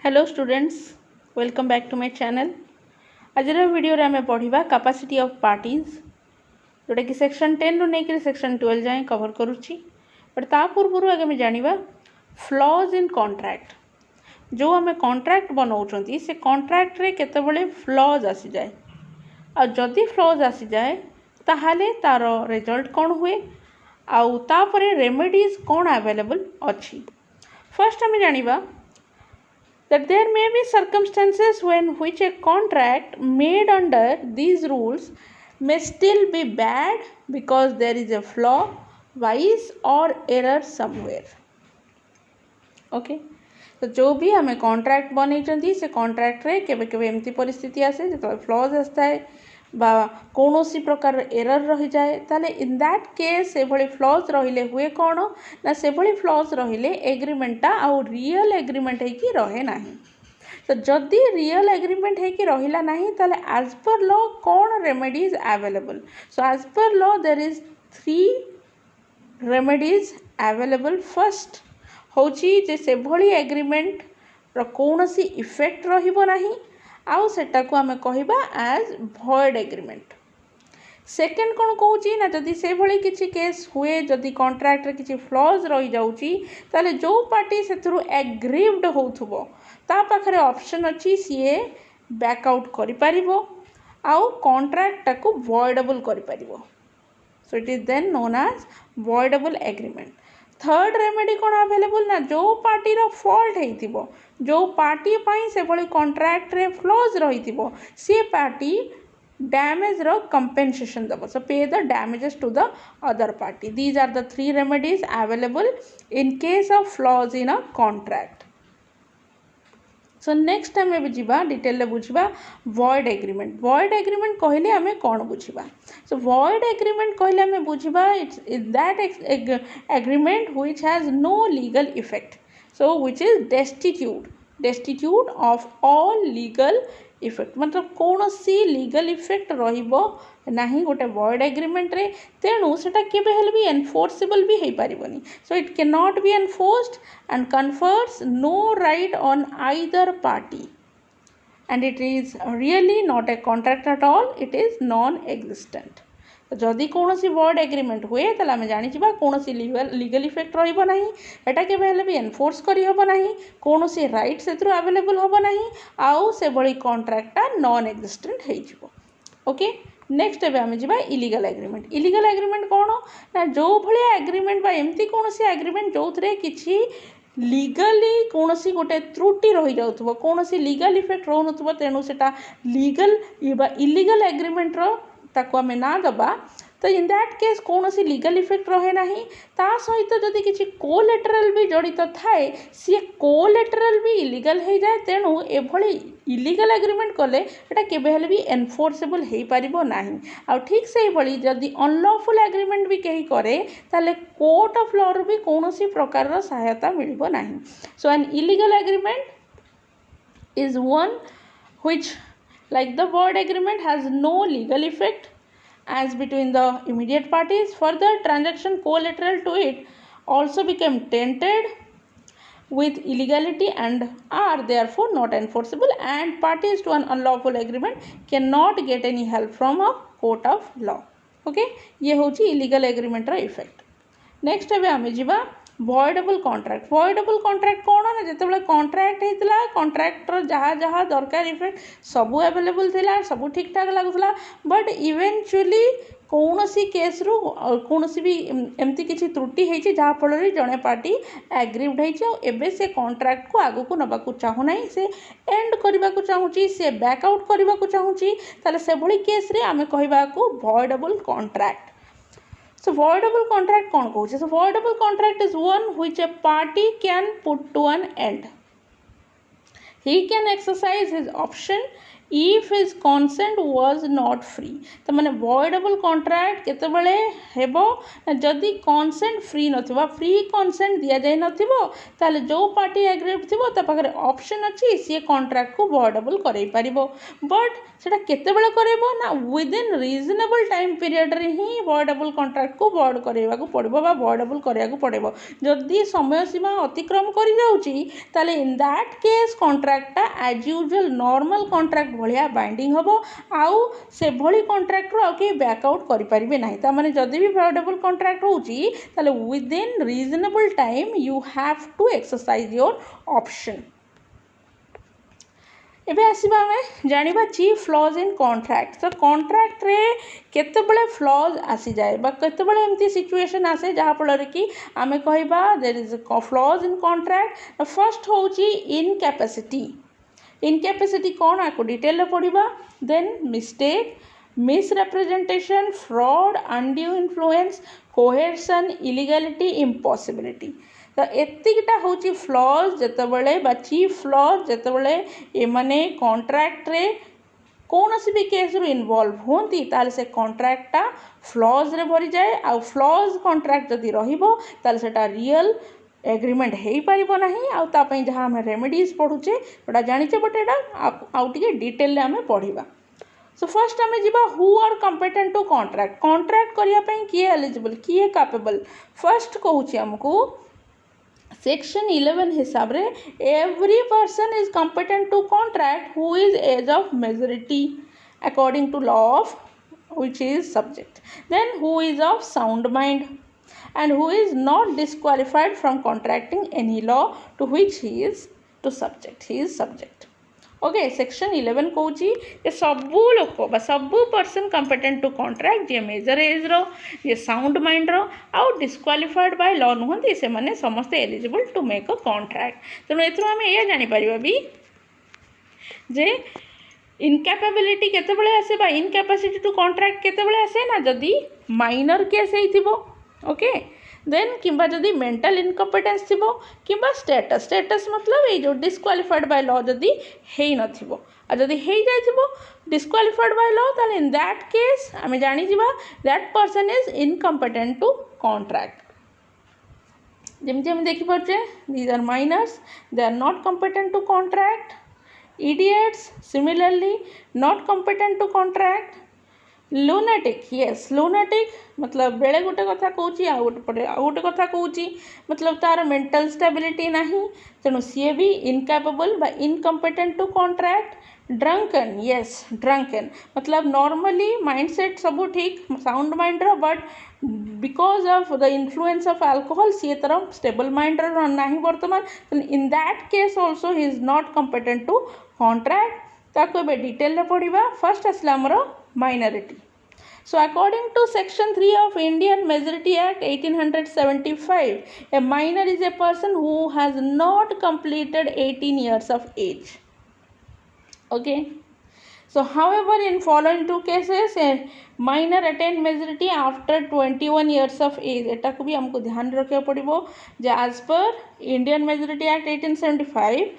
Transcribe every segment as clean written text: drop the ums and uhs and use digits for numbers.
Hello students, welcome back to my channel. आज video रे आमे पढ़िबा कैपेसिटी ऑफ पार्टीज, जोटा कि सेक्शन 10 रु नहीं सेक्शन 12 जाए कवर करुच्ची। बट ता पूर्व आगे जानिबा फ्लॉज इन कॉन्ट्रैक्ट। जो आमे कॉन्ट्रैक्ट बनाउछंती से कॉन्ट्रैक्ट रे केतेबेले फ्लॉज आसी जाए, आ जदि फ्लॉज आसी जाए ताहाले तार रिजल्ट कौन हुए, आउ तापरे रेमेडीज कौन अवेलेबल अच्छी। फर्स्ट आमे जानिबा that there may be circumstances when which a contract made under these rules may still be bad because there is a flaw, vice or error somewhere. Okay, तो जो भी हमें कॉन्ट्रैक्ट बनई से contract रे केबे केबे एमती परिस्थिति आसे जो फ्लॉज आसता है बा कौनसी प्रकार एरर रही जाए, ताले इन दैट केस से भली फ्लॉज रहिले हुए कौन ना से भली फ्लॉज रहिले एग्रीमेंटा आउ रियल एग्रीमेंट है कि रहे नहीं। तो जदि रियल एग्रीमेंट है कि रहिला नहीं ताले एज पर लॉ कौन remedies available. So as per law there is 3 remedies available. First होची जे से भली एग्रीमेंट रो कौनसी इफेक्ट रहिबो नहीं, आउ सेटा को आमे कहिबा एज भॉइड एग्रीमेंट। सेकेंड कौन कहूँ ना जदि से भली किसी केस हुए, जदि कॉन्ट्रैक्ट रे किसी फ्लॉज रही जाउची ताले जो पार्टी सेथुरु एग्रीव्ड होथुबो ता पाखरे ऑप्शन अच्छी सीए बैकआउट करि परिबो आउ कॉन्ट्रैक्ट टाको वॉइडेबल करि परिबो। So it is then known as voidable agreement. Third remedy कौन अवेलेबल ना जो पार्टी रो फॉल्ट हेइथिबो, जो पार्टी पई से भली कॉन्ट्रैक्ट रे फ्लॉज रहिथिबो से पार्टी डैमेज रो कंपेंसेशन दबो। So pay the damages to the other party. These are the 3 remedies available in case of flaws in a contract. So next time भी जीवा detail बुझा वॉइड एग्रीमेंट। वॉइड एग्रीमेंट कहले आमे कौन बुझा। सो void agreement कहले आमे बुझा it's that agreement which has no legal effect, so which is destitute of all legal effect. मतलब कौन सी लीगल इफेक्ट रहिबो नहीं गोटे वॉइड एग्रीमेंट रे, तेणु सेटा केबे हेले भी एनफोर्सेबल भी हेई परिबोनी। So it can not be enforced and confers no right on either party and it is really not a contract at all, it is non existent. तो जदि कौन सी वॉइड एग्रीमेंट हुए ताले आमे जानि जिबा कौन सी लीगल इफेक्ट रहिबो नहीं, एटा केबे हेले भी एनफोर्स करि हबो नहीं, कौन सी राइट सेथुरु अवेलेबल हबो नहीं, आउ से बड़ी कॉन्ट्रैक्टटा नॉन एग्जिस्टेंट हेइ जिवो। ओके, नेक्स्ट एबे आमे जिबा इलीगल एग्रीमेंट। इलीगल एग्रीमेंट कौन ना जो भलिया एग्रीमेंट बा एमती कौन सी एग्रीमेंट जो थरे किछि लीगली कौन सी गोटे त्रुटि रही जाउथबो, कौन सी लीगल इफेक्ट रहउनथबो, तेणु सेटा लीगल बा इलीगल एग्रीमेंट रो ताको आमे ना दबा। तो इन दैट केस कौन सी लीगल इफेक्ट रहे नहीं, ता सहित जदि किछि कोलेटरल भी जड़ित थाए सी कोलेटरल भी इलीगल हो जाए, तेणु एभली इलीगल एग्रीमेंट कले एटा केबे हेले भी एनफोर्सेबल हेई परिबो नाही। आ ठीक से भली जदि अनलॉफुल एग्रीमेंट भी कहीं करे ताले कोर्ट ऑफ लॉ रो भी कौन सी प्रकार रो सहायता मिलिबो नाही। So an illegal agreement is one which like the void agreement has no legal effect as between the immediate parties. Further, transaction collateral to it also became tainted with illegality and are therefore not enforceable, and parties to an unlawful agreement cannot get any help from a court of law. Okay, ये होची illegal agreement रा effect. Next एबे आमे जिबा voidable contract. Voidable contract कौन ना जिते contract होता कॉन्ट्रैक्टर जहाँ जहाँ दरकार इफेक्ट सबू अवेलेबल थिला, सबू ठीक ठाक लगुला, बट इवेंचुअली कौन सी केस रु कौन सी भी एमती किसी त्रुटि होती जहाँ फल जड़े पार्टी एग्रीव्ड होबे से कॉन्ट्रैक्ट को आगू को नबाकू चाहू ना, से एंड करने को चाहूँगी, से बैकआउट करने को चाहूँगी, ताले से भली केस रे आमे कहबा को voidable contract. So voidable contract कौन कहूँ? So voidable contract is one which a party can put to an end. He can exercise his option if his consent was not free तो माने वॉइडेबल कॉन्ट्रैक्ट केतेबेले हेबो जदि कनसेंट free नथिबो free कनसेंट दिया जाय नथिबो ताले जो पार्टी एग्रीड थिबो ता पाखरे ऑप्शन अछि सी कॉन्ट्रैक्ट को वॉइडेबल करै परिबो बट सेटा केतेबेले करैबो ना with in reasonable time period रे ही वॉइडेबल कॉन्ट्रैक्ट को वॉइड करैबा को पड़िबो बा वॉइडेबल करिया को पड़िबो जदि समय सीमा अतिक्रम करि जाउची ताले in that case contract as usual normal contract भलिया बाइंडिंग हबो आउ से भली कॉन्ट्रैक्ट रो के बैकआउट करि परिबे नाही ता माने जदि भी वॉइडेबल कॉन्ट्रैक्ट होउची ताले within reasonable time you have to exercise your option एबे आसीबा हमें जानिबा चीफ फ्लॉज इन कॉन्ट्रैक्ट तो कॉन्ट्रैक्ट रे केतेबेले फ्लॉज आसी जाए बा केतेबेले एमती सिचुएशन आसे जहा फल कि आमे कहबा there is a flaw in contract first होउची इनकैपेसिटी कौन आपको डिटेल पढ़ा then mistake misrepresentation fraud undue influence coercion illegality impossibility तो एतिकटा होची फ्लॉज जेतेबेले बा चीफ फ्लॉज जेतेबेले ए माने कॉन्ट्रैक्ट रे कौन सी भी केस रू इन्वॉल्व होती ताले से कॉन्ट्रैक्टा फ्लॉज रे भरी जाए आ फ्लॉज कॉन्ट्रैक्ट जदि रहिबो ताले सेटा रियल एग्रीमेंट हो पारिबो नाही आ ता पई जहां हम रेमेडीज पढुचे ओटा जानिचे बट एटा आउ टिके डिटेल रे हमें पढिबा सो फर्स्ट आम जीवा who are competent to contract contract करिया पई किए एलिजिबल किए कैपेबल फर्स्ट कहूची हमको सेक्शन 11 हिसाब रे every person is competent to contract who is age of majority according to law of which is subject then who is of sound mind and who is not disqualified from contracting any law to which he is subject okay section 11 कहूँ ये सबू लोक बा सबू person competent to contract जे major as रो जे sound mind रो आउ डिस्क्वालिफाइड बाय लॉ नुहंती से माने समस्ते eligible to make a contract तेणु एथरो आम या जानि परिबा भी जे इनकैपेबिलिटी केतेबेले आसे बा इनकैपेसिटी टू कॉन्ट्रैक्ट केतेबेले आसे ना जदि माइनर केस हेइथिबो ओके देन किंबा जदि मेंटल इनकम्पिटेंस थिबो किंबा स्टेटस मतलब ये जो डिस्क्वालिफाइड बाय लॉ जदि हेइ नथिबो आ जदि हेइ जाइथिबो डिस्क्वालिफाइड बाय लॉ ताले इन दैट केस आमे जानि जिबा that person is incompetent to contract जेमति हम देखि परछे these are minors they are not competent to contract idiots similarly not competent to contract lunatic yes lunatic मतलब बेले गोटे कथा कहूँ आ गोटे कथा कहूँ मतलब तार मेंटल स्टेबिलिटी नहीं तेणु सी भी इनकैपेबल बा incompetent to contract drunken yes drunken मतलब नॉर्मली माइंडसेट सब ठीक साउंड माइंड रो but because of the influence of alcohol सी तरह स्टेबल माइंड रो नहीं वर्तमान in that case also he is not competent to contract ताको ए डिटेल पढ़ा फर्स्ट आसला आमर minority so according to section 3 of Indian majority act 1875 a minor is a person who has not completed 18 years of age okay so however in following two cases a minor attained majority after 21 years of age एटा को भी हमको ध्यान रखा पड़ो जे as per Indian Majority Act 1875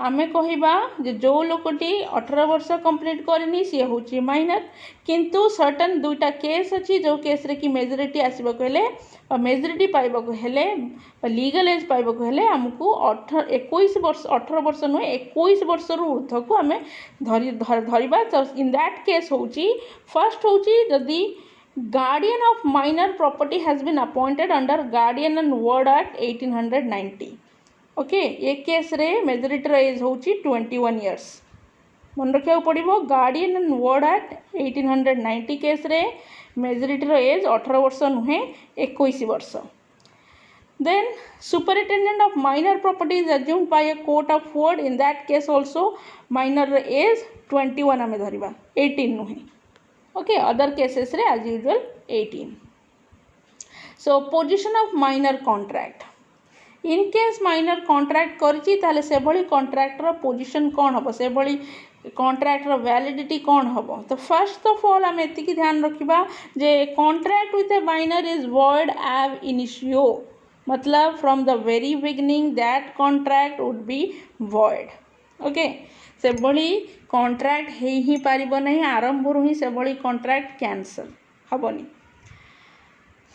आमे कहिबा जे जो लोकटी 18 वर्ष complete करनी सी हूँ माइनर किंतु सर्टन दुईटा केस अच्छी जो केस रे कि मेजोरिटी आसबा हेले मेजोरिटी पाइबा हेले लीगल एज पाइबा हेले हमको 21 वर्ष 18 वर्ष नुहे 21 वर्ष ऊर्ध्व को आम धरवा तो इन दैट केस हूँ फर्स्ट हूँ जदि guardian of minor property has been appointed under guardian and ward act 1890 okay ये केस रे मेजोरिटी एज हूँ 21 years मन रखा पड़ो guardian and ward act 1890 case रे मेजोरिटी एज 18 वर्ष नुहे 21 वर्ष then superintendent of minor property is assumed by a court of ward in that case also minor age 21 आम धरवा 18 नुहे ओके अदर केसेस रे age usual 18 so position of minor contract in case minor contract करछि ताले से भली contract रो position कौन हम से भली कॉन्ट्रैक्ट रो वैलिडिटी कौन हम तो फर्स्ट ऑफ ऑल आम एतिकी ध्यान रखिबा जे contract with a minor is void ab initio मतलब from the very beginning that contract would be void okay से भली कॉन्ट्रैक्ट ही पारिबो नहीं आरंभ ही से भली कॉन्ट्रैक्ट कैंसल हबनी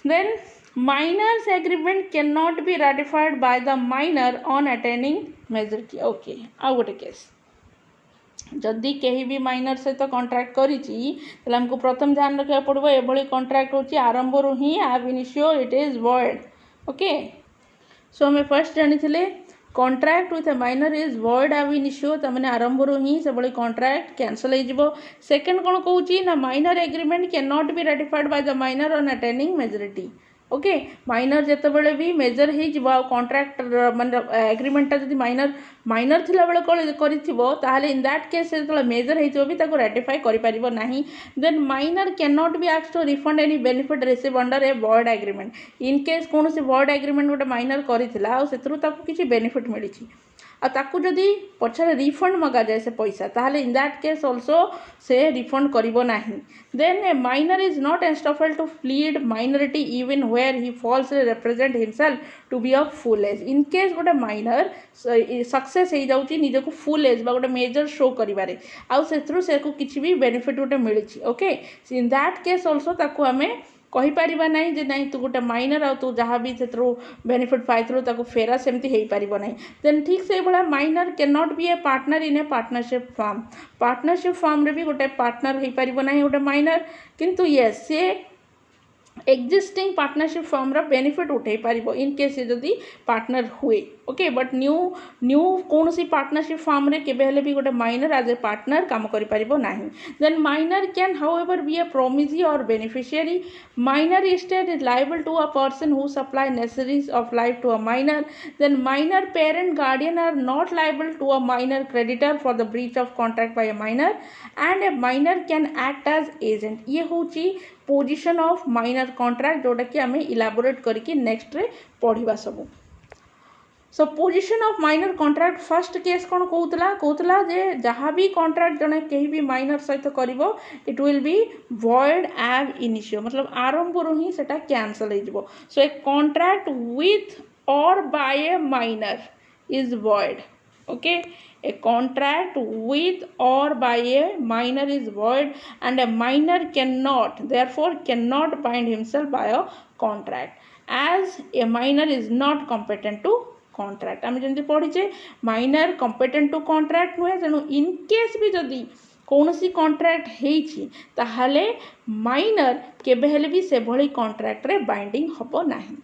then minors agreement cannot be ratified by the minor on attaining majority okay आउ गोटे केस जदि कहीं भी माइनर सहित कॉन्ट्रैक्ट करिछि तले हमको प्रथम ध्यान रखा पड़ो एभली कॉन्ट्रैक्ट होची आरंभ रु ही ab initio it is void okay so हमें फर्स्ट जानी contract with a minor is void ab initio तमने आरंभ रु ही से बड़ी कॉन्ट्रैक्ट कैंसल हो जिवो सेकंड कोन कहूची ना minor agreement can not be ratified by the minor on attaining majority okay minor जितेबाला भी मेजर हो कॉन्ट्रैक्ट मान एग्रीमेंटा जब माइनर माइनर थिला बेले कर इन दैट केस जो मेजर हो रेटिफाई कर ना then minor can not be asked to refund any benefit receive under a void agreement in case कौन से void एग्रीमेंट गोटे माइनर करता किसी बेनिफिट मिली आकु जदि पछरे रिफंड मगा जाए से पैसा ताहले इन दैट केस ऑल्सो से रिफंड करिवो नाही then a minor is not estopped to plead minority even where he false represent himself to be a full age in case गोटे माइनर सक्सेस हो जाउची निजको फुल एज बा गोटे major show करिवारे आउ सेथरु से को किछि भी बेनिफिट गोटे मिलिछि okay in that case also ताकु हमें कहीपर ना जे नहीं तू गोटे माइनर आ तू जहाँ भी से बेनिफिट पाई फेरा सेमती हो पार ना देन ठीक से भाया minor can not be a partner in a partnership firm रे भी गोटे पार्टनर हो पार ना गोटे माइनर किंतु यस से एक्जिस्टिंग पार्टनरशिप फॉर्म रा बेनिफिट उठे पार इन केस जदि पार्टनर हुए ओके बट न्यू कौन सी पार्टनरशिप फॉर्म रे केबे हेले भी गोटे माइनर एज ए पार्टनर काम करि परिबो नाही then minor can however be a promisee और beneficiary minor estate is liable to a person who supply necessaries of life to a minor then minor parent guardian are not liable to a minor creditor for the breach of contract by a minor and a minor can act as agent ये होची position of minor contract जोटा कि आम elaborate करके next रे पढ़ा सब सो position of minor contract first case कौन कहूला जे जहाँ भी कॉन्ट्रैक्ट जड़े कहीं भी माइनर सहित कर it will be void ab initio मतलब आरंभ रू ही सेटा कैंसल हो so a contract with or by a minor is void okay a contract with or by a minor is void and a minor cannot bind himself by a contract as a minor is not competent to contract आम जमी पढ़ीचे minor competent to contract नुहे तेणु in case भी जदि कौन सी contract होती ताहले minor केबे हेले भी से भली कॉन्ट्रैक्ट रे बाइंडिंग हबो नाही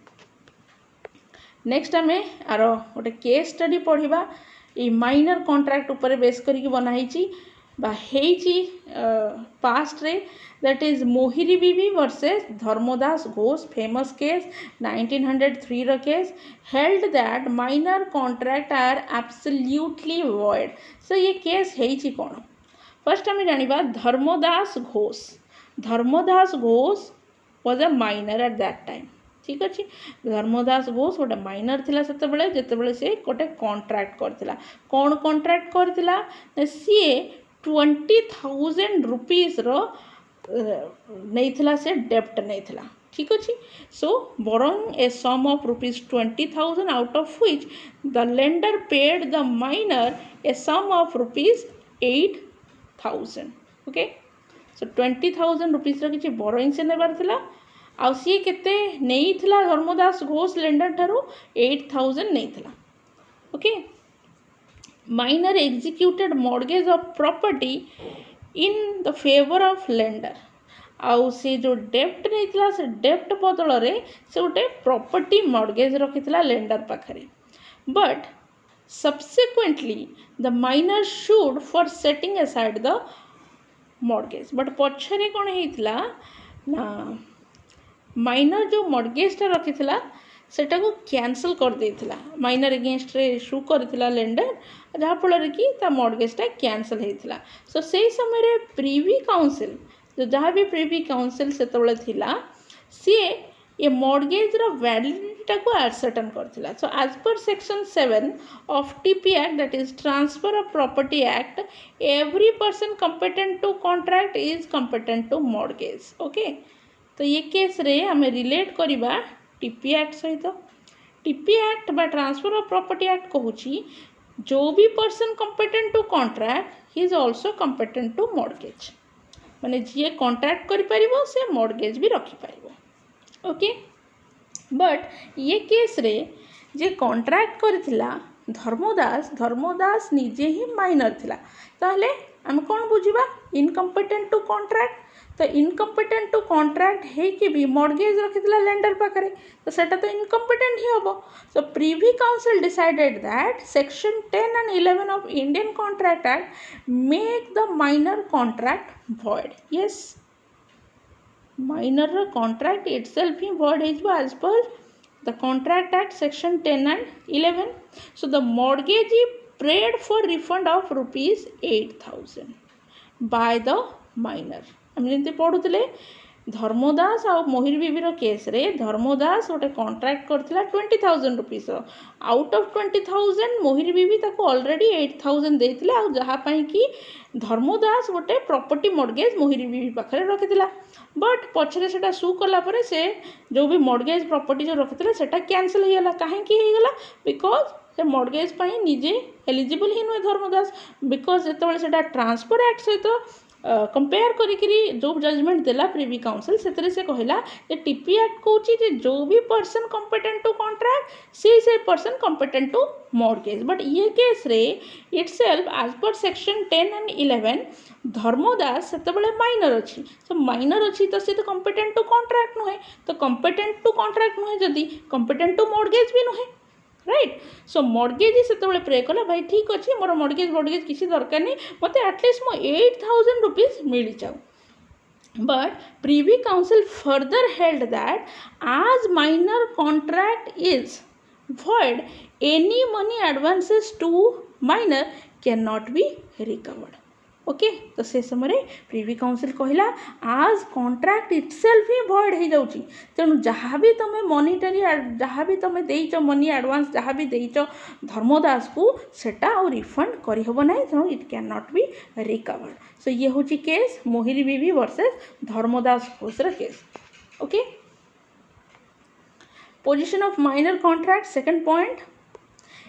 नेक्स्ट आम आर गोटे केस स्टडी पढ़ा ये माइनर कॉन्ट्रैक्ट ऊपर बेस करके बनाई पास्ट रे that is Mohiri Bibi versus Dharmodas Ghose famous case 1903 रो case held that minor contract are absolutely void so ये केस है कौन फर्स्ट आम जाना Dharmodas Ghose was a minor at that time ठीक अच्छे धर्मदास घोष गोटे माइनर थिला सेतेबेले जेतेबेले से गोटे कॉन्ट्रैक्ट करथिला कौन कॉन्ट्रैक्ट करथिला सी 20,000 रुपीज रो नहीं से डेप्ट नहीं ठीक अच्छे so borrowing a sum of rupees 20,000 out of which the lender paid the minor a sum of rupees 8,000 okay so 20,000 rupees रो किछि बोरोइंग से नेबार थिला आउ सी केते नहीं थिला धर्मदास घोष लेंडर ठारू 8,000 नहीं थिला okay minor executed mortgage of property in the favour of lender आउ से जो डेप्ट नहीं थिला से डेप्ट बदल रे से गोटे प्रॉपर्टी मॉर्गेज रखी थिला लेंडर पाखरे but subsequently the minor sued for setting aside the mortgage but पछरे कौन होइथिला ना माइनर जो मॉर्गेजटा रखी सेटा को कैंसल कर देथिला माइनर अगेंस्ट रे इशू करथिला लेंडर जहाँ फल कि मॉर्गेजटा कैंसल होता सो से समय रे प्रिवी काउंसिल जो जहाँ भी प्रिवी काउंसिल से सी ये मॉर्गेज रो वैलिडिटी को एसर्टेन करथिला so as per section 7 of TP act that is transfer of property act every person competent to contract is competent to mortgage okay तो ये केस रे हमें रिलेट करवा टीपी एक्ट सहित टीपी एक्ट बा transfer of property act कहूँ जो भी person competent to contract he is also competent to mortgage माने जी कॉन्ट्रैक्ट कर से मॉर्गेज भी रखिपर ओके बट ये केस रे जे कॉन्ट्रैक्ट करथिला धर्मदास निजे ही माइनर थिला ताहले आम कौन बुझा इनकम्पिटेंट टू कॉन्ट्रैक्ट तो इनकम्पिटेंट टू कॉन्ट्रैक्ट है कि भी मॉर्गेज रखिथिला लेंडर पाखरे तो सेटा तो इनकम्पिटेंट ही होबो so privy council decided that section 10 and 11 of Indian Contract Act make the minor contract void yes minor contract itself he void है as per the Contract Act section 10 and 11 so the mortgagee prayed for refund of rupees 8,000 by the minor आम जमी पढ़ुले धर्मदास आ मोहिर बीबीर case रे धर्मदास गोटे contract करथिला 20,000 rupees out of 20,000 मोहिर बीबी ताको already 8,000 देथिले आ जहा पई कि धर्मदास गोटे प्रॉपर्टी मॉर्गेज मोहिर बीबी पाखरे रखिथिला बट पछरे सेटा सु कला परे से जो भी मॉर्गेज प्रॉपर्टी जो रखिथिला सेटा कैंसिल हो गला काहे कि हो गला बिकॉज से मॉर्गेज पई निजे एलिजिबल ही नुहे धर्मदास बिकॉज जेतबेले सेटा ट्रांसफर एक्ट सहित कंपेयर करी जो जजमेंट देला प्रिवी काउंसिल से कहला जे टीपी एक्ट कहूँ जो भी पर्सन कंपेटेंट टू कॉन्ट्रैक्ट से person competent to mortgage but ये केस रे itself as per section 10 and 11 Dharmadas से माइनर अच्छी सो माइनर अच्छी तो सी तो कंपेटेंट टू कॉन्ट्रैक्ट नुहे तो कंपेटेंट टू कॉन्ट्रैक्ट नुहे जदि कंपेटेंट टू मॉर्गेज भी नुहे राइट सो मॉर्गेज से प्रे कला भाई ठीक अच्छे मोर मॉर्गेज किसी दरकार नहीं मत एटलिस्ट मो 8,000 रुपीज मिल जाऊ but privy council further held that as minor contract is void any money advances to minor cannot be recovered okay तो से समय प्रीवी काउंसिल कहला आज कॉन्ट्रैक्ट इटसेल्फ ही void हो जाउची तेणु जहाँ भी तुम मॉनिटरी जहाँ भी तुम देइच मनी एडवांस जहाँ भी देइच धर्मदास को सेटा और रिफंड करी हबो नाही तेणु it can not be recovered so ये होची केस मोहिरी बीबी वर्सेस धर्मदास घोषर case okay Position of minor contract second point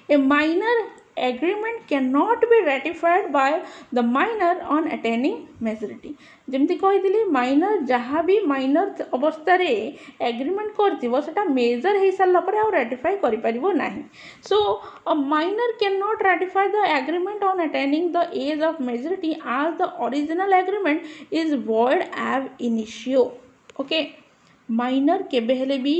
a minor agreement cannot be ratified by the minor on attaining majority जमती कही माइनर जहाँ भी माइनर अवस्था रे एग्रीमेंट करथिबो सेटा मेजर हो सारा पर आउ राटिफाई करि परिबो नाही so a minor can not ratify the agreement on attaining the age of majority as the original agreement is void ab initio okay minor केबे हेले भी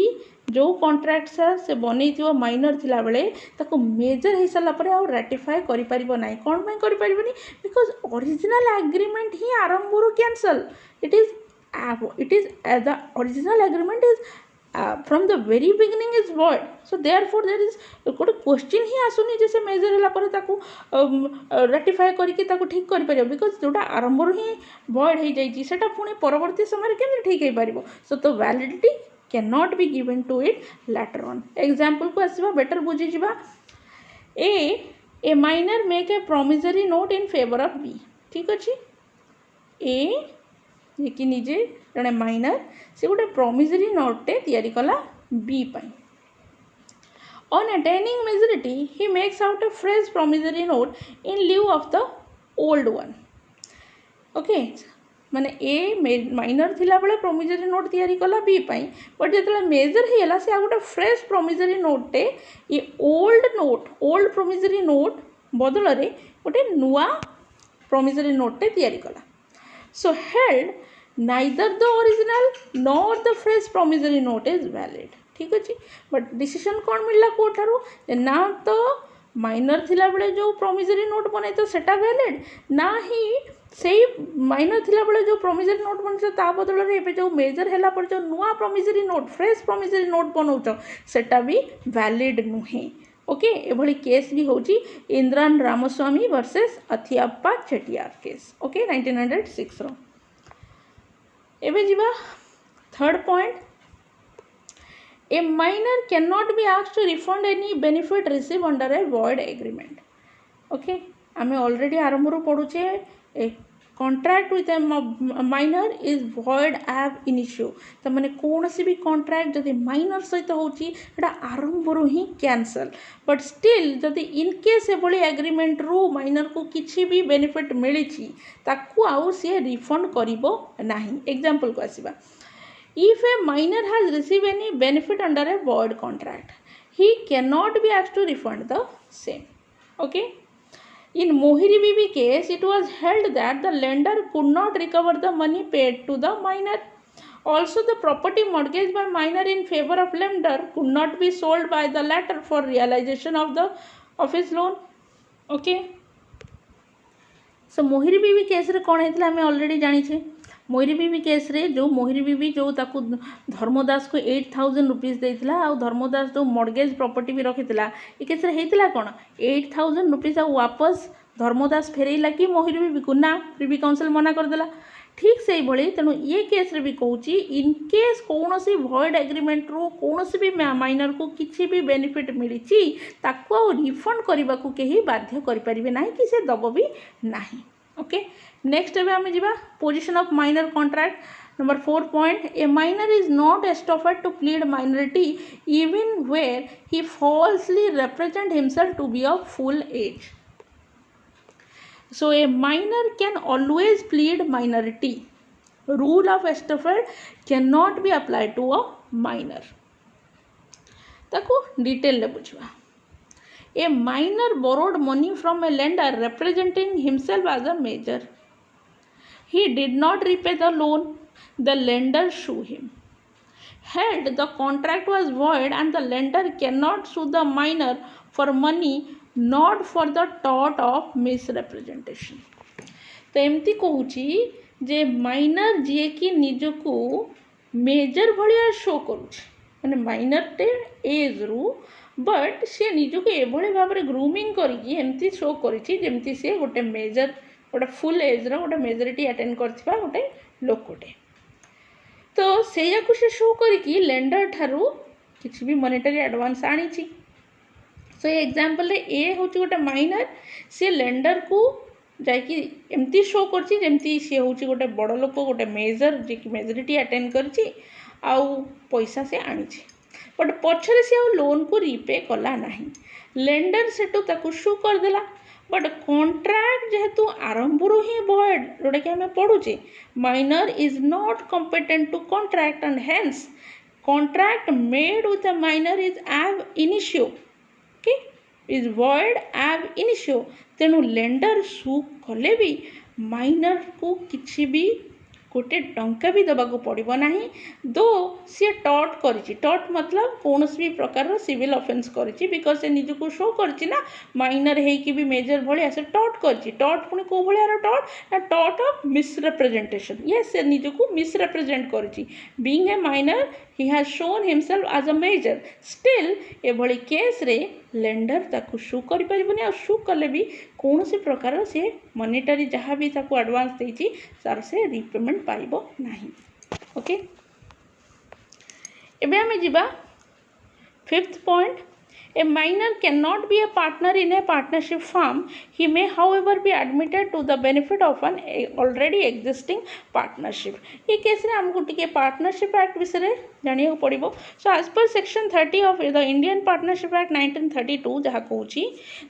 जो कॉन्ट्रैक्ट से बनै थी माइनर थिला बेले ताको मेजर हो सारा पर आउ राटिफाई करि परिबो नाही कोन पय करि परिबोनी बिकॉज ओरिजिनल एग्रीमेंट ही आरंभ रू cancel it is the original agreement is from the very beginning is void so therefore there is गोटे क्वेश्चन ही आसुनी जैसे मेजर होला पर ताको राटिफाई करके ताको ठीक करि परिबो बिकॉज जोटा आरंभ रू ही void हो जाई सेटा पुणी परवर्ती समय केमि ठीक हे परिबो सो तो validity cannot be given to it later on example को आसीबा बेटर बुझी जिबा a minor make a promissory note in favor of b ठीक अछि ए ये कि निजे जने माइनर से गोटे promissory note टे तयारी कला b पई on attaining majority he makes out a fresh promissory note in lieu of the old one okay माने ए माइनर थिला बेले प्रोमिजरी नोट तैयारी कला बी पाई बट जेतला मेजर हेला से आ गोटे फ्रेश प्रोमिजरी नोट टे ये ओल्ड प्रोमिजरी नोट बदल रे गोटे नुआ प्रोमिजरी नोट टे तैयारी कला so held neither the original nor the fresh promissory note is valid ठीक अच्छे बट डिसीजन कौन मिलला कोठारू ना तो माइनर थिला बेले जो प्रोमिजरी नोट बनै तो सेटा वैलिड ना ही से माइनर थिला बेले जो प्रोमिजरी नोट बन ता बदल रे जो मेजर हैला पर जो नुआ promissory note fresh promissory note बनौच सेटा भी वैलिड नुहे ओके एभली केस भी होची Indran Ramaswamy versus Athiappa Chettiar case okay 1906 रो एबे जिबा third point A minor cannot be asked to refund any benefit received under a void agreement. Okay, आमे already आरंभ रू पढ़ुचे contract with a minor is void ab initio तो मैंने कौन सी भी कॉन्ट्रैक्ट जदि माइनर सहित होता आरंभ ही कैंसल बट स्टिल जदि इन केस एभली एग्रीमेंट रु माइनर को किसी भी बेनिफिट मिली ताकू आउ सी रिफंड करिबो नाही एग्जांपल को आसीबा if a minor has receive any benefit under a void contract he can not be asked to refund the same okay In Mohiri Bibi case, it was held that the lender could not recover the money paid to the minor. Also, the property mortgaged by minor in favor of lender could not be sold by the latter for realization of his loan. Okay. So, Mohiri Bibi case रे कौन है हमें already जानी छे मोहिरी बीबी case रे जो मोहिरी बीबी जो ताकू धर्मदास को 8,000 रुपीज देइथिला आ धर्मदास जो मॉर्गेज प्रॉपर्टी भी रखिथिला ए केस रे हेतिला कोन 8,000 रुपीज आ वापस धर्मदास फेरेइला कि मोहिरी बीबी को ना प्रिवी काउंसिल मना कर देला ठीक से भली तेणु ये केस रे भी कहूची इन केस कौन सी वॉइड एग्रीमेंट रू कौन सी भी माइनर को किसी भी बेनिफिट मिली ताकू आ रिफंड करने को कहीं बाध्य करि परिबे नाही कि से दब भी नाही ओके नेक्स्ट एबे हमें जीवा position of minor contract number 4 point a minor is not estopped to plead minority even where he falsely represent himself to be of full age so a minor can always plead minority rule of estoppel can not be applied to a minor ताको detail ले बुझवा A minor borrowed money from a lender representing himself as a major. He did not repay the loan. The lender sue him. Held the contract was void and the lender cannot sue the minor for money not for the tort of misrepresentation. तो एमती कहूची जे minor जी कि निजको major भाया show करुच्छे माने minor टे as रु but सी निजक एभली भाव में grooming करमती show करमती सी गोटे मेजर गोटे फुल एज्र गोटे मेजोरिटी अटेंड करथिबा गोटे लोकटे तो सेया को से शो करिकी लेंडर ठारू किसी भी मॉनेटरी एडवांस आनी सो एग्जांपल रे ए होची गोटे माइनर सी लेंडर को जाकि एमती शो करमती सी होची गोटे बड़ लोक गोटे मेजर जे कि मेजोरिटी अटेंड करची आउ पैसा से आनी बट पछरे से लोन को रिपे कला नहीं लेंडर सेटू ताकू शू करदेला बट कॉन्ट्रैक्ट जेहेतु आरंभ ही वॉइड जोटा कि आम पढ़ुचे minor is not competent to contract and hence contract made with a minor is ab initio okay is void ab initio तेणु लेंडर शू कले भी माइनर को किसी भी गोटे टंका भी दबाक पड़ो ना दो सी टॉट करी टॉट मतलब कौन भी प्रकार सिविल ऑफेंस करी बिकज से निजक शो करना माइनर होगी भी मेजर भाया से टॉट करी टॉट पुणी कौ भाया टॉट ना टॉट ऑफ मिसरिप्रेजेंटेशन ये से निजक मिसरिप्रेजेंट करी being a minor he has shown himself as a major still एभली केस रे लेंडर ताकू शू कर पारिबनी आ शू कले भी कौन सी प्रकार से मॉनेटरी जहाँ भी ताकू एडवांस देती तार से रिपेमेंट पाइबो नाही ओके एबे हमें जीवा 5th point a minor can not be a partner in a partnership firm he may however be admitted to the benefit of an already existing partnership ये केस रे हमको टिके पार्टनरशिप एक्ट विषय जानिया पड़ो so as per section 30 of the Indian partnership act 1932 जहाँ कहूँ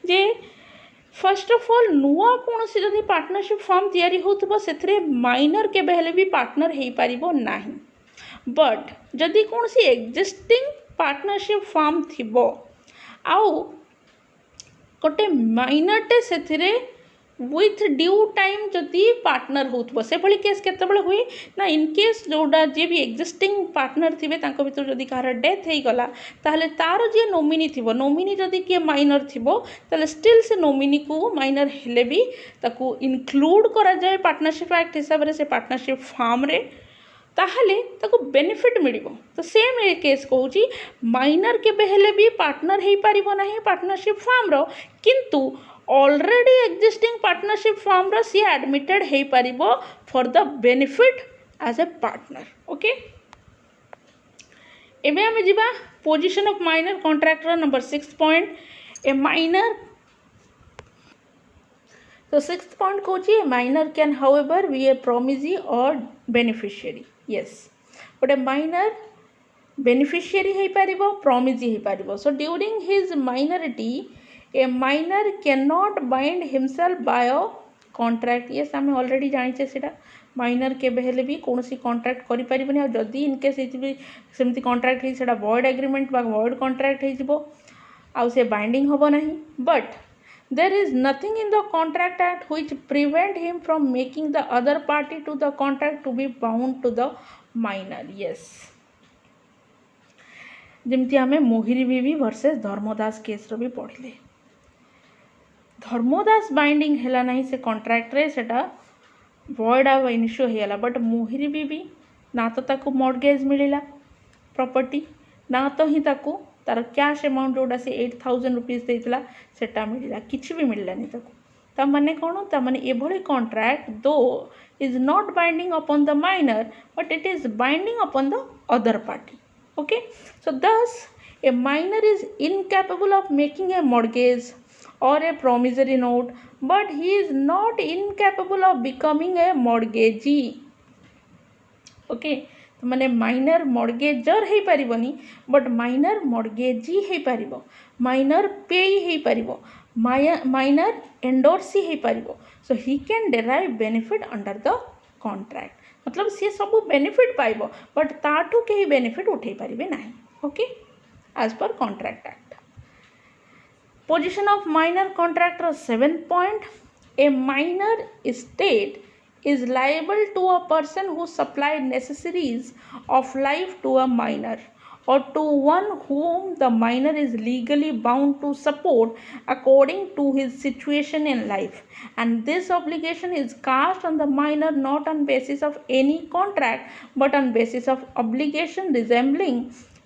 जे first of all नुआ कौन सी जब पार्टनरशिप फर्म तैयारी होतबो सेथरे माइनर केबे हेले भी पार्टनर हो पारिबो नाही बट जदि कौन सी एक्जिस्टिंग पार्टनरशिप फर्म थिबो आउ गोटे माइनरटे से विथ ड्यू टाइम जदि पार्टनर होतबो से भली केस केतेबेले हुए ना इन केस जोड़ा जे भी एक्जिस्टिंग पार्टनर थिबे तांको भितर जदि कहार डेथ हो गला ताहले तार जे नोमिनी थिबो नोमिनी जदि किए माइनर थिबो ताहले स्टिल से नोमिनी को माइनर हेले भी ताकू इनक्लूड करा जाए पार्टनरशिप एक्ट हिसाब से पार्टनरशिप फर्म रे ताहले ताको बेनिफिट मिलिबो तो सेम ए केस कहूची माइनर केबे हेले भी पार्टनर हो पारिबो नाही पार्टनरशिप फर्म रो किंतु ऑलरेडी एक्जिस्टिंग पार्टनरशिप फर्म रो सी एडमिटेड हो पारिबो for the benefit as a partner okay एबे हमें जीवा position of minor contractor number 6 point a minor So sixth point कौन a minor can however be a promisee or beneficiary. Yes, but a minor beneficiary है पारिबो promisee है पारिबो. So during his minority a minor cannot bind himself by a contract. Yes, आम already जानी सेटा minor केबे हेले भी कौन सी कॉन्ट्रैक्ट करि परिबनी आ जदी इन केस भी सेमती कॉन्ट्रैक्ट है सेटा void agreement बा void contract है जिवो आ से बाइंडिंग होबो नहीं. But there is nothing in the contract act which prevent him from making the other party to the contract to be bound to the minor. Yes, जमती आमे मोहिरी बीवी versus Dharmdas case रो भी पढ़ले. धर्मदास बाइंडिंग हैला नहीं से कॉन्ट्रैक्ट रे सेटा void आ इनिशियो हैला. बट मोहिरी बीवी ना तो ताकू मॉर्गेज मिलिला प्रॉपर्टी ना तो ही ताकू तार कैश अमाउंट जोड़ा से 8,000 रुपीज देइतला सेटा मिलिला किछि भी मिललानी ताकू. ता माने कोन ता माने एभली कॉन्ट्रैक्ट दो is not binding upon the minor but it is binding upon the other party. Okay, so thus a minor is incapable of making a mortgage or a promissory note, but he is not incapable of becoming a mortgagee. Okay, तो माने minor mortgagor है पारिबनी but minor mortgagee है पारिबो, minor पेई है पारिबो, minor endorsee है पारिबो. So he can derive benefit under the contract. मतलब सी सब बेनिफिट पाइबो बट ताठू कहीं बेनिफिट उठे पारिबे नहीं. Okay, as per contract act. Position of minor contractor 7th point. A minor state is liable to a person who supplied necessaries of life to a minor or to one whom the minor is legally bound to support according to his situation in life, and this obligation is cast on the minor not on basis of any contract but on basis of obligation resembling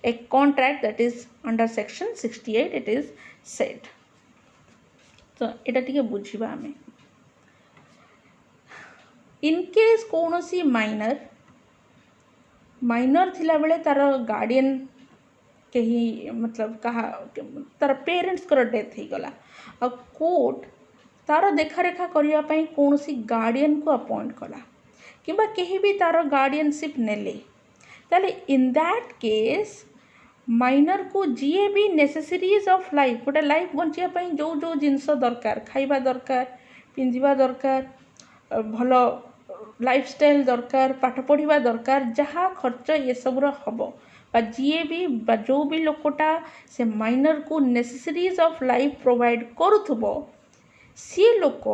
a contract, that is under section 68 it is said. So eta टिके बुझिबा आमे. In case कौन सी minor थिला बेले तार guardian कहीं मतलब कहा तार पेरेंट्स कर डेथ हो गला आ कोर्ट तार देखा रेखा करने कौन सी गार्डियन को अपॉइंट कला कि कहीं भी तार गार्डियनशिप नेले ताले इन दैट केस माइनर को जीए भी नेसेसरीज ऑफ लाइफ गोटे लाइफ बचाई जो जो जिनस दरकार खाइबा दरकार पिंधिबा दरकार भल लाइफस्टाइल दरकार पाठ पढ़ा दरकार जहाँ खर्च ये सब हम जीए भी जो भी लोकटा से माइनर को नेसेसरीज ऑफ लाइफ प्रोवाइड करुथबो सी लोक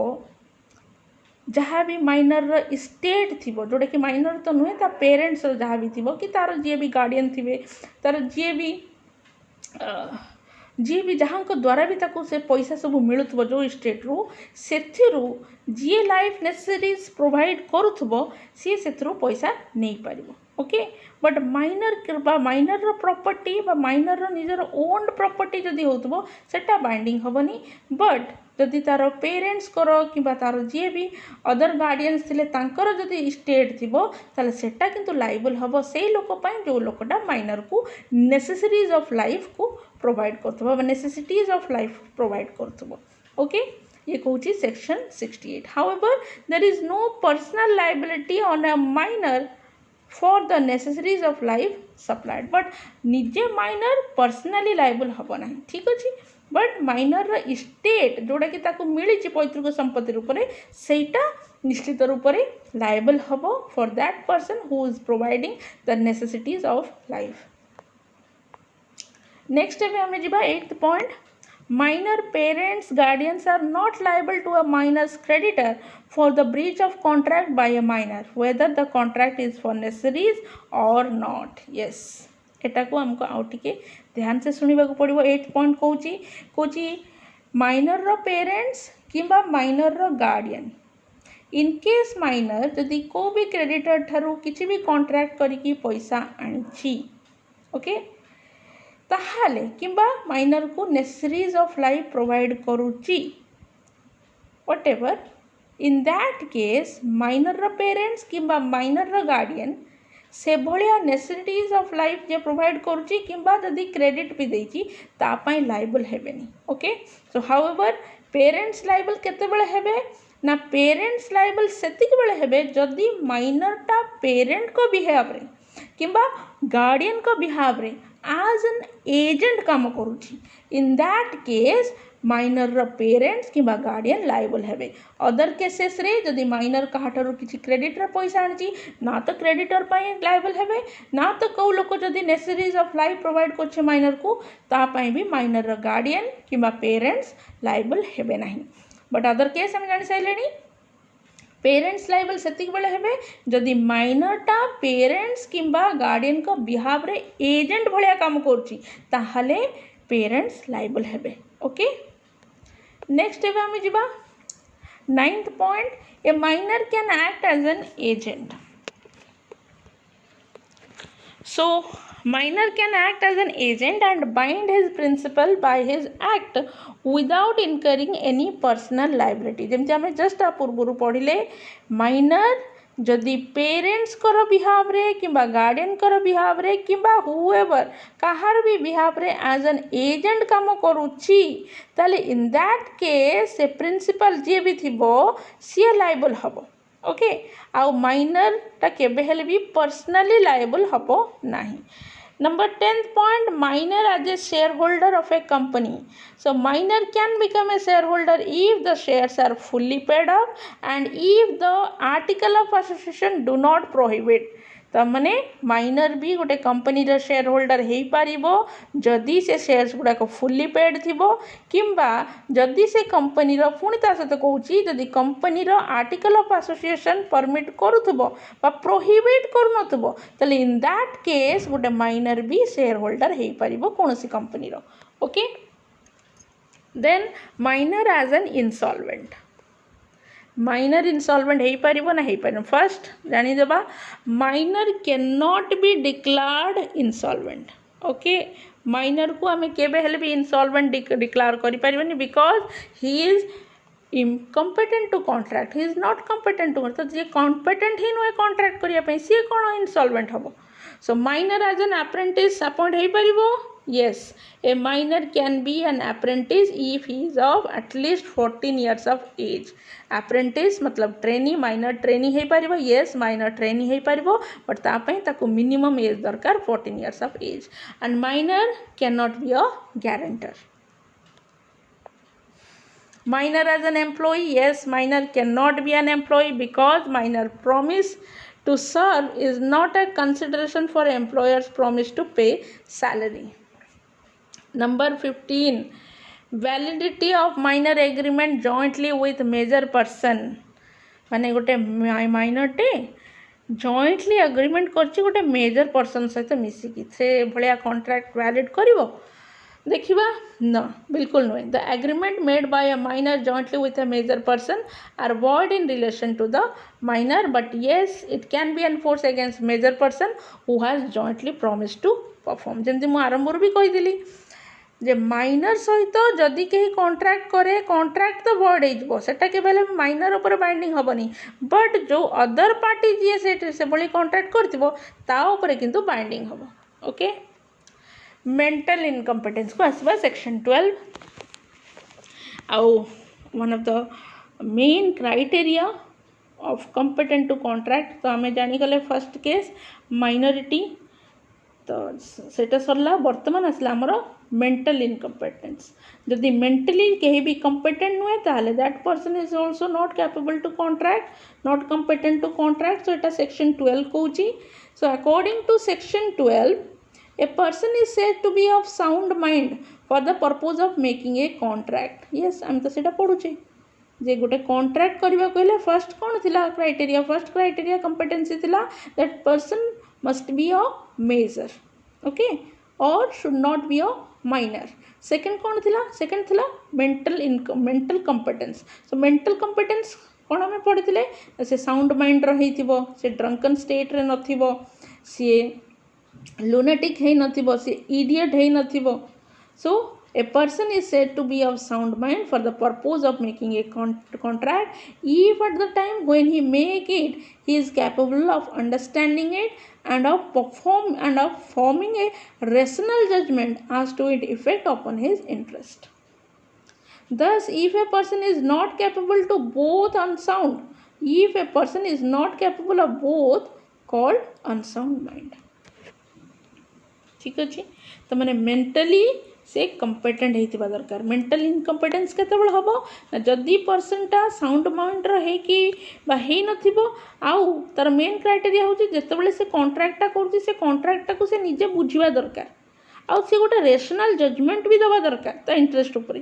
जहाँ भी माइनर स्टेट थी जोटा कि माइनर तो नुहे ता पेरेंट्स जहाँ भी थी कि तार जी भी गार्डियन थे तार जी भी जहाँ द्वारा भी ताको से पैसा सब मिलुथबो जो स्टेट रू सेथिरु जी लाइफ नेसेसरीज प्रोवाइड करुथबो सी सेथिरु पैसा नहीं पारिबो. ओके, बट माइनर प्रॉपर्टी बा माइनर निजर ओन्ड प्रॉपर्टी जदि होतबो सेटा बाइंडिंग होबनी. बट जदि तार पेरेंट्स करो कि तार जी भी अदर गार्डियंस थिले तांकर जदि स्टेट थिबो ताले सेटा किंतु लाइबल हबो से लोक पई जो लोकटा माइनर को नेसेसरीज ऑफ लाइफ को प्रोवाइड करथबो नेसेसिटीज ऑफ लाइफ प्रोवाइड करथबो. ओके, ये कहूँ section 68. However there is no personal liability on a minor for the necessaries of life supplied. But निजे माइनर पर्सनाली लाइबल हम ना. ठीक अच्छे, बट माइनर स्टेट जोड़ा कि ताको मिली पैतृक संपत्ति रूप से निश्चित रूप से लाइबल हम for that person who is providing the necessities of life. Next हमें जी 8th point. Minor parents guardians are not liable to a minor's creditor for the breach of contract by a minor whether the contract is for necessaries or not. Yes, एटा को हमको आउ टिके ध्यान से सुनिबा को पड़िबो. 8th पॉइंट कहूची माइनर रो पेरेंट्स किंबा माइनर रो गार्डियन इन केस माइनर जदि को भी क्रेडिटर ठारू किछि भी कॉन्ट्रैक्ट करिकी पैसा आछि. ओके, ताहाले किंबा माइनर को नेसेसरीज ऑफ लाइफ प्रोवाइड करूची whatever in that case minor रो पेरेंट्स किंबा माइनर रो गार्डियन से भाया नेसेसिटीज ऑफ लाइफ जे प्रोवाइड करुची किंबा जदि क्रेडिट भी देची तापाई लाइबल हेबेनी. Okay, so however parents liable केतेबेले हेबे ना पेरेंट्स लाइबल सेतिक बेले हेबे जदि माइनरटा पेरेंट को बिहेव रे किंबा गार्डियन को बिहेव रे आज एन एजेंट काम करूची इन दैट केस माइनर रो पेरेंट्स किंबा गार्डियन लाइबल हेबे अदर केसेस रे जदि माइनर काहाठारु किछि क्रेडिट रे पैसा आनछि ना तो क्रेडिटर पई लाइबल हेबे ना तो कौ लोक जदि नेसेसरीज ऑफ लाइफ प्रोवाइड करछे माइनर को ता पई भी माइनर रो गार्डियन किंबा पेरेंट्स लाइबल हेबे नाही बट अदर केस हम जानि साइलेनी पेरेंट्स लाइबल सेतिक बेले हेबे जदि माइनरटा पेरेंट्स किंबा गार्डियन को बिहाव रे एजेंट भलिया काम करछि ताहाले पेरेंट्स लाइबल हेबे ओके नेक्स्ट एबे हम जिबा 9th point a minor can act as an agent so minor can act as an agent and bind his principal by his act without incurring any personal liability जेमती आम just पूर्व पढ़िले minor जदि parents कर बिहाव रे किंबा guardian कर बिहाव रे किंबा हुएवर कहार भी बिहाव रे एज एन एजेंट काम करूची ताले इन दैट केस से प्रिंसिपल जे भी थिबो सी लायबल हबो ओके आउ माइनर टा केबे हेले भी पर्सनली लायबल हबो नाही Number 10th point, minor as a shareholder of a company. So, minor can become a shareholder if the shares are fully paid up and if the article of association do not prohibit. तो माने minor भी गोटे company रो share holder हेई पारिबो जदि से shares गुडा को fully paid थिबो किंबा जदि से कंपनी रो पुणी ता सहित कहूची जदि कंपनी रो आर्टिकल ऑफ एसोसिएशन परमिट करूथबो बा प्रोहिबिट करनथबो तले इन दैट केस गोटे माइनर भी शेयर होल्डर हेई पारिबो कोनोसी कंपनी रो okay then minor as an insolvent minor insolvent हो पारिबो ना हो पार फर्स्ट जानी देबा minor can not be declared insolvent okay minor को आम केबे हेले भी इंसॉल्वेंट डिक्लार करि परिबनी because he is incompetent to contract he is not competent to तो जे कॉम्पिटेंट ही नुहे कॉन्ट्रैक्ट करिया सी कौन इंसॉल्वेंट हम so minor as an apprentice appoint हो पारिबो yes a minor can be an apprentice if he is of at least 14 years of age apprentice मतलब trainee minor trainee हो पारिबो yes minor trainee हो पारिबो but ता पई ताको minimum age दरकार 14 years of age and minor cannot be a guarantor minor as an employee yes minor cannot be an employee because minor promise to serve is not a consideration for employer's promise to pay salary Number 15, validity of minor agreement jointly with major person. माने गोटे minor टे jointly agreement करछि गोटे major person सहित मिसिकी से भलिया contract valid करिवो देखिबा न बिल्कुल नुहे the agreement made by a minor jointly with a major person are void in relation to the minor but yes it can be enforce against major person who has jointly promise to perform जेमती मु आरंभ भी कहिदिली जे minor सहित जदि कहीं contract करे contract तो word हो सेटा केवल माइनर ऊपर बाइंडिंग हेनी बट जो अदर पार्टी जी से भाई कॉन्ट्रैक्ट कर किंतु बाइंडिंग हम ओके मेंटल इनकम्पिटेंस को आसवा सेक्शन 12 आउ one of the main criteria of competent to contract तो आम जानीगले फर्स्ट केस माइनॉरिटी तो सेटा सरला बर्तमान आसला आमर मेंटल इनकम्पिटेंस जदि मेंटली कहीं भी कम्पिटेंट नुहे ताहले that person is also not capable to contract not competent to contract so एटा सेक्शन 12 कहूँ so according to section 12 a person is said to be of sound mind for the purpose of making a contract yes आम तो सेटा पढ़ुचे जे गोटे contract करबा कहले first कौन थिला क्राइटेरिया फर्स्ट क्राइटेरिया कम्पिटेंसी थिला that person must be a major okay और should not be a minor second कौन थिला सेकंड थिला mental competence so mental competence कौन आम पढ़ी से साउंड माइंड रही से ड्रंकन स्टेट रे नथिबो सी लुनेटिक है नथिबो सी इडियट है नथिबो सो a person is said to be of sound mind for the purpose of making a contract if at the time when he make it he is capable of understanding it and of forming a rational judgment as to its effect upon his interest Thus, if a person is not capable to both unsound, if a person is not capable of both, called unsound mind. ठीक अच्छे तो मैंने mentally से competent होता दरकार mental इनकम्पेटेन्स केतबेले हम ना जदि पर्सनटा साउंड माइंड्र हो आउ तार मेन क्राइटेरिया हूँ जितेबाला से कंट्राक्टा कर कंट्राक्टा को निजे बुझा दरकार आउ सी गोटे रेशनल जजमेंट भी दवा दरकार ता इंटरेस्ट उपर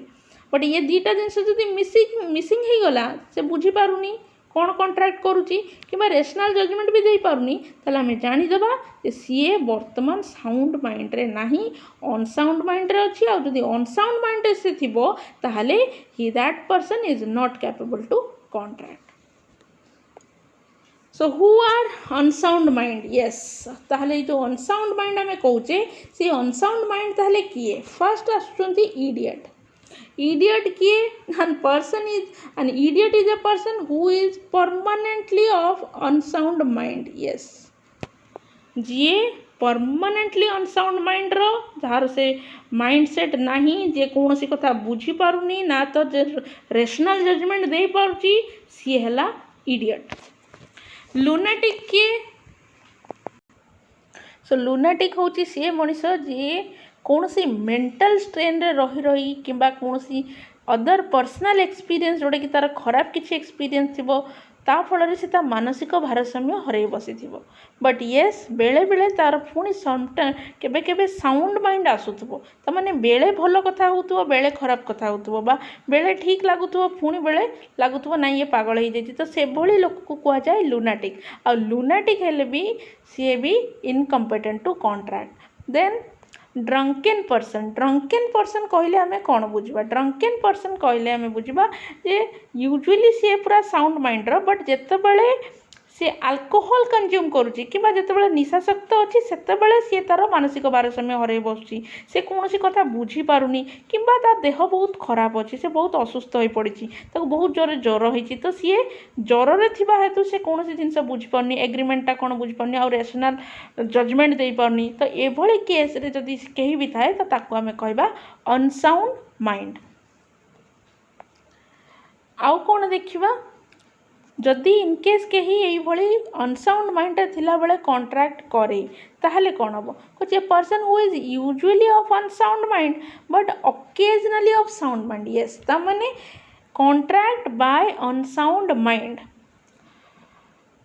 बट ये दुईटा जिनस जब मिसिंग हो गला से बुझीपारूनी कौन कंट्राक्ट करुच्ची कि रेशनल जजमेंट भी दे पारुनी ताले आमे जानीदेबा जे सीए वर्तमान साउंड माइंड रे नाही अनसाउंड माइंड रे अछि आ जदि अनसाउंड माइंड रे से थिबो ताहले ही that person is not capable to contract so who are unsound mind yes ताहले जो अनसाउंड माइंड आमे कहूचे से अनसाउंड माइंड ताहले किए फर्स्ट आसुचंती इडियट idiot किए an idiot is a person who is permanently of unsound mind yes जी permanently unsound mind रो जार से माइंडसेट नहीं जे कौन सी कथा बुझी पारुनी ना तो रेशनल जजमेंट दे पारुची सी हैला इडियट लुनाटिक किए सो लुनाटिक होची सी मनीष जे कौन सी मेंटल स्ट्रेन रे रही रही किंबा कौन सी अदर पर्सनल एक्सपीरियंस जोटा कि तार खराब किसी एक्सपीरियंस थी ता फल से ता मानसिक भारसाम्य हरई बसी बट येस बेले बेले तार पुणी केबे केबे साउंड माइंड आसुथबो तो माने बेले भल कथा होतबो बेले खराब कथा होतबो बा बेले ठीक लागुथबो पुणी बेले लागुथबो ना ये पागल हो जाई तो से भली लोक को कहा जाए लुनाटिक आ लुनाटिक हेले भी सी भी incompetent to contract then drunken person कहले आम कौन बुझा ड्रंकेन पर्सन कहले आम बुझा जे यूजुअली सी पूरा साउंड माइंड बट जितेबाला सी अल्कोहल कंज्यूम करुच्ची कि जितेबाला निशाशक्त अच्छी से सी तार मानसिक भारसाम्य हरई बस से कौन सी कथा बुझी पारुनी कि देह बहुत खराब अच्छी से बहुत असुस्थ हो पड़ी बहुत जोर ज्वर होती तो सी ज्वर रे थिबा हेतु से कौन सी जिनस बुझीपारनी एग्रीमेंटा कौन बुझीपारनी आ रेशनल जजमेंट दे पारनी तो ये केस रे जदि कहीं भी थाए तो ताकू आमे कहबा अनसाउंड माइंड आउ कौन देखिबा जदि इनकेस कहीं यही अनसाउंड माइंड थिला बेले कॉन्ट्रैक्ट करे ताहले कौन हम कुछ person who is usually of unsound mind but occasionally of sound mind yes ता माने कॉन्ट्रैक्ट बाय अनसाउंड माइंड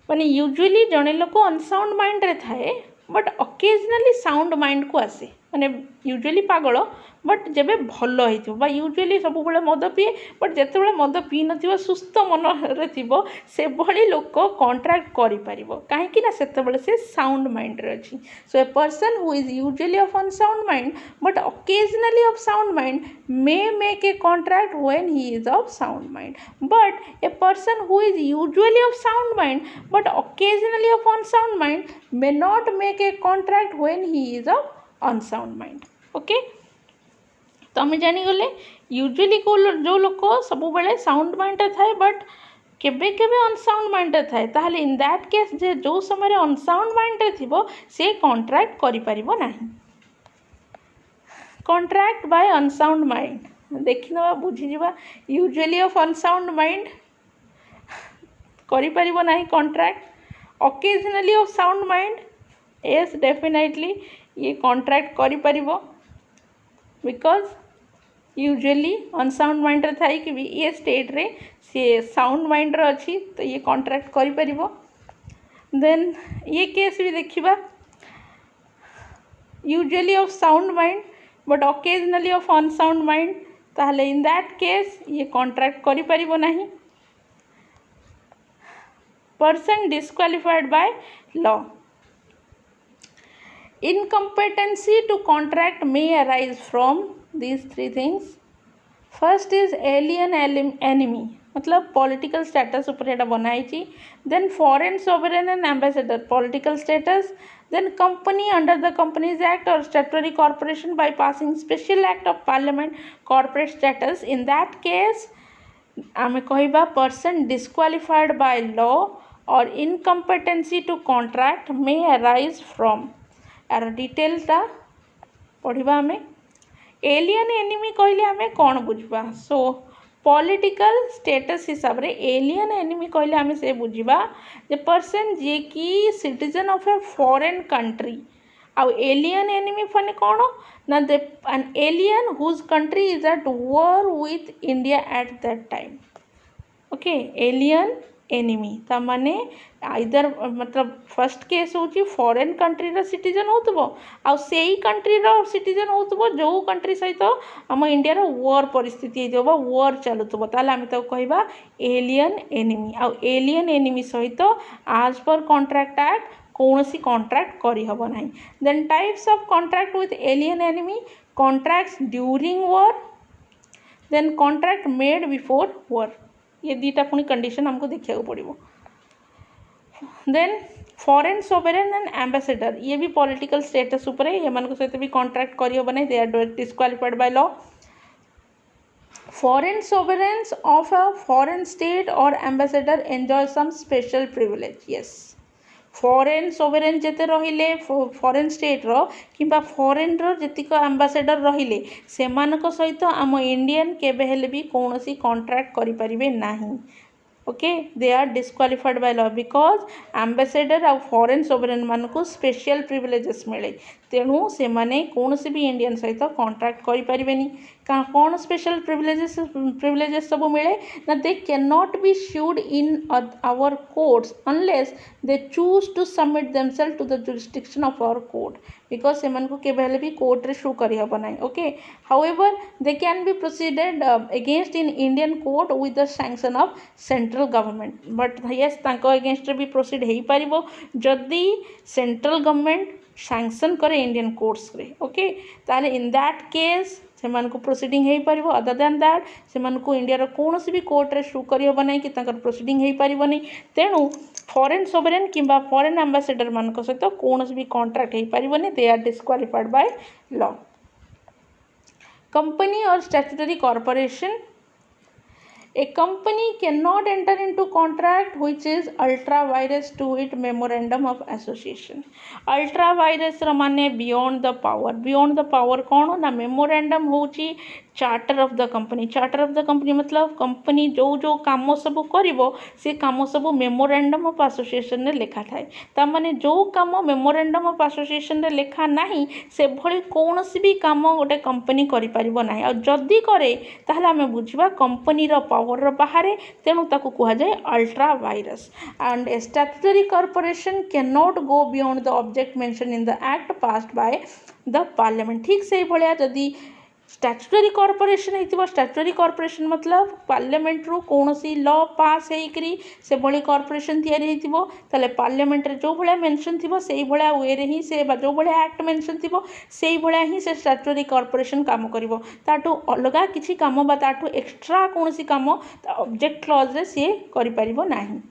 माने यूजुअली जड़े लोक अनसाउंड माइंड रे थाए बट ओकेजनली साउंड माइंड को आसे माने यूजुअली पागल बट जेबे भल हो यूजुअली सब बेले मद पीए बट जिते मद पी न सुस्थ मन रे थिबो से भली लोक कॉन्ट्रैक्ट करि परिबो काहेकि ना सेते से साउंड माइंड रे अछि so a person who is usually of unsound mind but occasionally of sound mind may make a contract when he is of sound mind but a person who is usually of sound mind but occasionally of unsound mind may not make a contract when he is of unsound mind okay तो आम जानीगले usually को जो लोक सब बेले sound mind थाए but केबे केबे अनसाउंड माइंड थाए ताहले इन दैट केस जे जो समय अनसाउंड माइंड थिबो से कॉन्ट्रैक्ट करि परिबो नाही कॉन्ट्रैक्ट बाय अनसाउंड माइंड देखिनवा बुझीजिबा यूजुअली ऑफ अनसाउंड माइंड करि परिबो नाही contract occasionally of sound mind yes definitely ये कॉन्ट्रैक्ट करि परिबो बिकॉज यूजुअली अनसाउंड माइंड थाई कि भी ये स्टेट रे सी साउंड माइंड अच्छी तो ये कॉन्ट्रैक्ट करि परिबो देन ये केस भी देखिबा usually of sound mind but occasionally of unsound mind ताहले इन दैट केस ये कॉन्ट्रैक्ट करि परिबो नाही person disqualified by law Incompetency to contract may arise from these three things. First is alien enemy मतलब political status ऊपर एटा बनाई then foreign sovereign and ambassador political status then company under the Companies Act or statutory corporation by passing special act of parliament corporate status in that case आमे कहबा person disqualified by law or incompetency to contract may arise from यार डिटेलटा पढ़ा आम alien enemy कहले आम कौन बुझा सो political status हिसाब रे एलियन एनिमी कहले आम से बुझा जे पर्सन जी कि citizen of a foreign country आउ एलियन एनिमी फने कौन ना an alien whose country is at war with India at that time okay alien enemy ता माने आइदर मतलब फर्स्ट केस होची फॉरेन कंट्री रा सिटीजन होतबो आ सेही कंट्री रा सिटीजन होतबो जो कंट्री सहित आम इंडिया रो वॉर परिस्थिति हेतबो वॉर चलुतबो ताले आम तो कहबा एलियन एनिमी आ एलियन एनिमी सहित आज पर कॉन्ट्रैक्ट एक्ट कौन सी कॉन्ट्रैक्ट करी हबो नाही then types of contract with alien enemy contracts during war then contract made before war ये दीटा पुणी कंडीशन हमको देखा पड़ो then foreign sovereign and ambassador ये भी पॉलिटिकल स्टेटस उपर ये सहित भी कॉन्ट्रैक्ट करहब ना they are disqualified by law foreign sovereigns of a foreign state और ambassador enjoy some special privilege yes foreign sovereign जेते रहिले फॉरेन स्टेट रो किंबा फॉरेन रो जेतिक एम्बेसेडर रहिले सेमानक सहित आम इंडियन केबे हेले भी कौनसी कॉन्ट्रैक्ट करि परिबे नाही okay they are disqualified by law because ambassador आ फॉरेन सोवरेन मान को स्पेशल प्रिविलेजेस मिले तेणु से माने कौन से भी इंडियन सहित कॉन्ट्रैक्ट करि परिबेनी कौन स्पेशल प्रिविलेजेस सब मिले ना they can not be sued in our courts unless they choose to submit themselves to the jurisdiction of our court because से को केवल भी कोर्ट रे शू करी हबो नाही okay however they can be proceeded against in Indian court with the sanction of central government but yes तांको against भी प्रोसीड हो पारिबो जदि सेंट्रल गवर्नमेंट सैंक्शन करे इंडियन कोर्ट्स रे ओके ताले इन दैट केस से प्रोसीडिंग हो पार अदर दैन दैट से इंडिया रो कौन भी कोर्ट रे शू करी हबो नाही कि तांकर प्रोसीडिंग हो पारिबो तेणु फॉरेन सोवरेन किंबा फॉरेन एम्बेसेडर मान सहित कौन भी कॉन्ट्रैक्ट हो पारिबोनी they are disqualified by law company और statutory corporation A company cannot enter into contract which is ultra virus to it memorandum of association. Ultra virus माने beyond the power कौन ना memorandum होची charter of the company charter of the company मतलब company जो जो काम सब करिवो से काम सब मेमोरेंडम ऑफ एसोसिएशन रे लिखा थाए ता माने जो काम मेमोरेंडम ऑफ एसोसिएशन रे लिखा नाही से भली कोनोसी भी काम गोटे कंपनी करि परिबो नाही आ जदी करे ताहले हमें बुझिबा कंपनी रो पावर रो बाहरे तेनु ताकू कुहा जाय ultra vires and statutory corporation can not go beyond the object mention in the act passed by the parliament ठीक से भलिया जदी स्टैट्यूटरी कॉर्पोरेशन होइतिबो स्टैट्यूटरी कॉर्पोरेशन मतलब पार्लियामेंट रू कौनसी लॉ पास होइकरी से भली कॉर्पोरेशन तैयारी होइतिबो ताले पार्लियामेंट रे जो भलिया मेंशन थिबो सेही भलिया वे रे ही से जो भलिया एक्ट मेंशन थिबो सेही भलिया ही से स्टैट्यूटरी कॉर्पोरेशन काम करिवो ताटू अलगा किछि काम बा ताटू एक्स्ट्रा कौनसी काम ऑब्जेक्ट क्लॉज रे से करि परिबो नाही।